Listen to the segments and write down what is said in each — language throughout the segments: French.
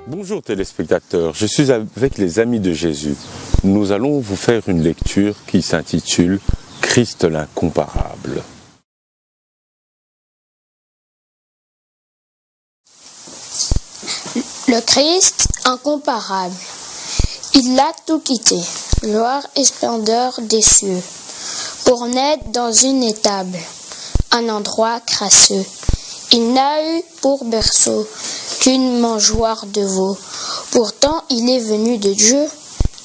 Bonjour téléspectateurs, je suis avec les Amis de Jésus. Nous allons vous faire une lecture qui s'intitule « Christ l'incomparable ». Le Christ incomparable. Il a tout quitté, gloire et splendeur des cieux, pour naître dans une étable, un endroit crasseux. Il n'a eu pour berceau qu'une mangeoire de veau. Pourtant, il est venu de Dieu,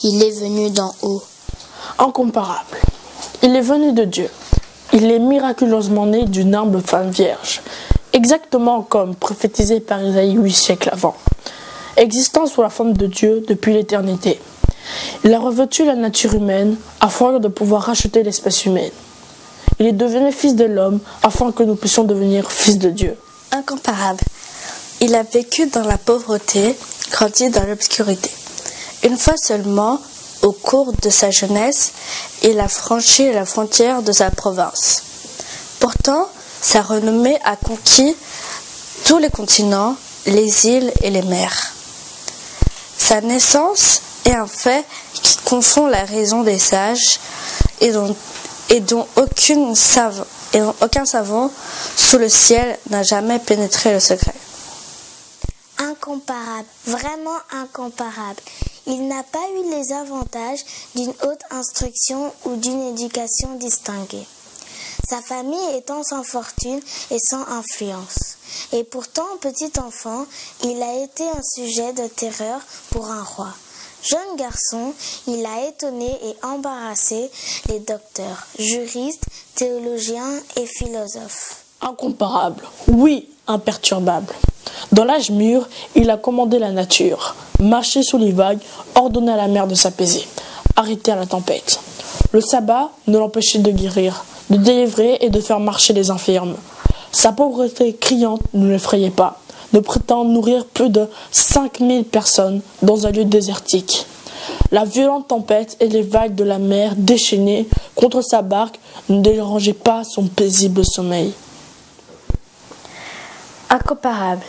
il est venu d'en haut. Incomparable. Il est venu de Dieu. Il est miraculeusement né d'une humble femme vierge, exactement comme prophétisé par Isaïe 8 siècles avant. Existant sous la forme de Dieu depuis l'éternité. Il a revêtu la nature humaine afin de pouvoir racheter l'espèce humaine. Il est devenu fils de l'homme afin que nous puissions devenir fils de Dieu. Incomparable. Il a vécu dans la pauvreté, grandi dans l'obscurité. Une fois seulement, au cours de sa jeunesse, il a franchi la frontière de sa province. Pourtant, sa renommée a conquis tous les continents, les îles et les mers. Sa naissance est un fait qui confond la raison des sages et dont aucun savant sous le ciel n'a jamais pénétré le secret. Incomparable, vraiment incomparable. Il n'a pas eu les avantages d'une haute instruction ou d'une éducation distinguée. Sa famille étant sans fortune et sans influence. Et pourtant, petit enfant, il a été un sujet de terreur pour un roi. Jeune garçon, il a étonné et embarrassé les docteurs, juristes, théologiens et philosophes. Incomparable, oui, imperturbable. Dans l'âge mûr, il a commandé la nature, marché sous les vagues, ordonné à la mer de s'apaiser, arrêté à la tempête. Le sabbat ne l'empêchait de guérir, de délivrer et de faire marcher les infirmes. Sa pauvreté criante ne l'effrayait pas, de prétendre nourrir plus de 5000 personnes dans un lieu désertique. La violente tempête et les vagues de la mer déchaînées contre sa barque ne dérangeaient pas son paisible sommeil. Incomparable.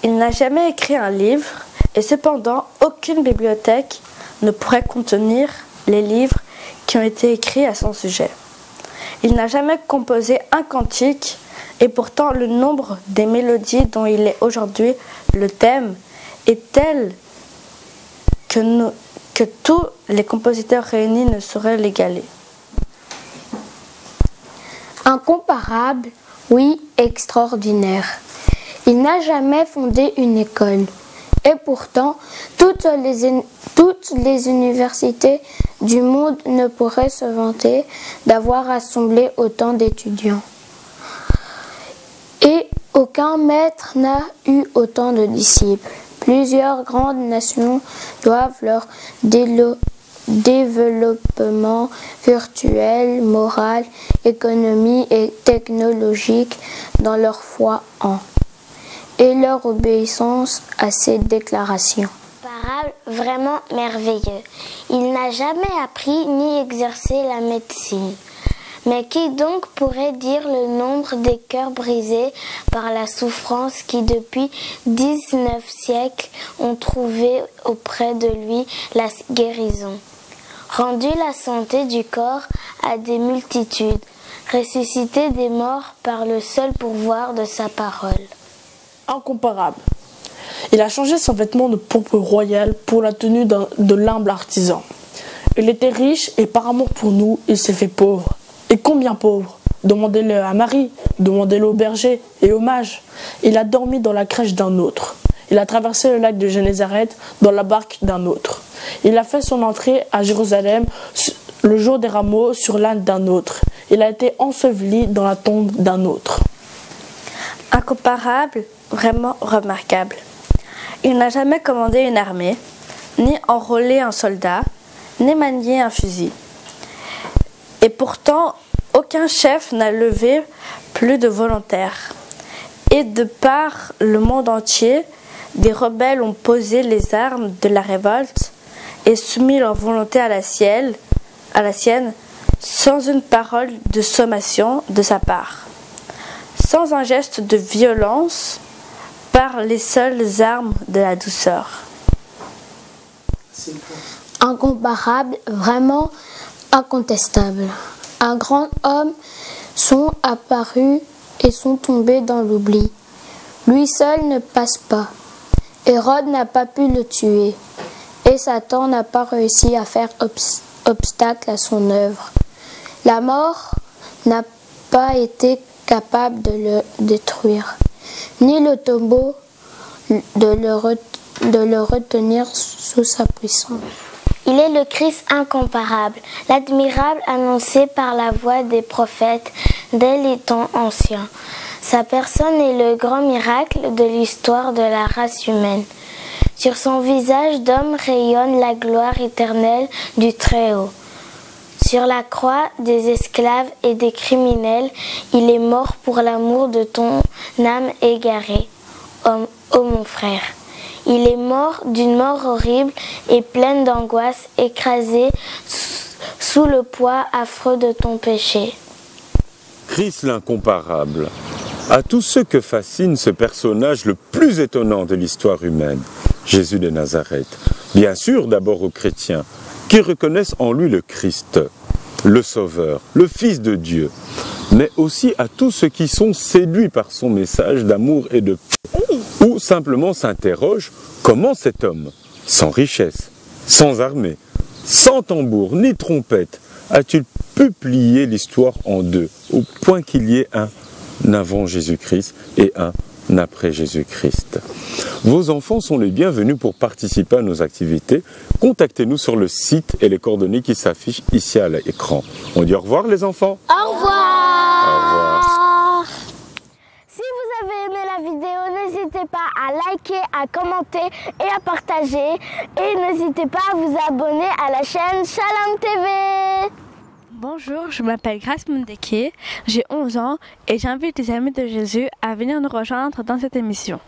Il n'a jamais écrit un livre et cependant aucune bibliothèque ne pourrait contenir les livres qui ont été écrits à son sujet. Il n'a jamais composé un cantique et pourtant le nombre des mélodies dont il est aujourd'hui le thème est tel que tous les compositeurs réunis ne sauraient l'égaler. Incomparable, oui, extraordinaire. Il n'a jamais fondé une école. Et pourtant, toutes les universités du monde ne pourraient se vanter d'avoir rassemblé autant d'étudiants. Et aucun maître n'a eu autant de disciples. Plusieurs grandes nations doivent leur développement virtuel, moral, économique et technologique dans leur foi en et leur obéissance à ces déclarations. Incomparable, vraiment merveilleux. Il n'a jamais appris ni exercé la médecine. Mais qui donc pourrait dire le nombre des cœurs brisés par la souffrance qui depuis 19 siècles ont trouvé auprès de lui la guérison, rendu la santé du corps à des multitudes, ressuscité des morts par le seul pouvoir de sa parole. Incomparable. Il a changé son vêtement de pourpre royal pour la tenue de l'humble artisan. Il était riche et par amour pour nous, il s'est fait pauvre. Et combien pauvre? Demandez-le à Marie, demandez-le au berger et aux mages. Il a dormi dans la crèche d'un autre. Il a traversé le lac de Génézareth dans la barque d'un autre. Il a fait son entrée à Jérusalem le jour des rameaux sur l'âne d'un autre. Il a été enseveli dans la tombe d'un autre. Incomparable, vraiment remarquable. Il n'a jamais commandé une armée, ni enrôlé un soldat, ni manié un fusil. Et pourtant, aucun chef n'a levé plus de volontaires. Et de par le monde entier, des rebelles ont posé les armes de la révolte et soumis leur volonté à la sienne, sans une parole de sommation de sa part. sans un geste de violence, par les seules armes de la douceur. Incomparable, vraiment incontestable. Un grand homme sont apparus et sont tombés dans l'oubli. Lui seul ne passe pas. Hérode n'a pas pu le tuer. Et Satan n'a pas réussi à faire obstacle à son œuvre. La mort n'a pas été capable de le détruire, ni le tombeau de le retenir sous sa puissance. Il est le Christ incomparable, l'admirable annoncé par la voix des prophètes dès les temps anciens. Sa personne est le grand miracle de l'histoire de la race humaine. Sur son visage d'homme rayonne la gloire éternelle du Très-Haut. Sur la croix des esclaves et des criminels, il est mort pour l'amour de ton âme égarée, ô mon frère. Il est mort d'une mort horrible et pleine d'angoisse, écrasé sous le poids affreux de ton péché. Christ l'incomparable. À tous ceux que fascine ce personnage le plus étonnant de l'histoire humaine, Jésus de Nazareth. Bien sûr, d'abord aux chrétiens, qui reconnaissent en lui le Christ, le Sauveur, le Fils de Dieu, mais aussi à tous ceux qui sont séduits par son message d'amour et de paix, ou simplement s'interrogent comment cet homme, sans richesse, sans armée, sans tambour ni trompette, a-t-il pu plier l'histoire en deux, au point qu'il y ait un avant Jésus-Christ et un après Jésus-Christ. Vos enfants sont les bienvenus pour participer à nos activités. Contactez-nous sur le site et les coordonnées qui s'affichent ici à l'écran. On dit au revoir les enfants. Au revoir. Au revoir. Si vous avez aimé la vidéo, n'hésitez pas à liker, à commenter et à partager. Et n'hésitez pas à vous abonner à la chaîne Shalom TV. Bonjour, je m'appelle Grace Mundeke, j'ai 11 ans et j'invite les amis de Jésus à venir nous rejoindre dans cette émission.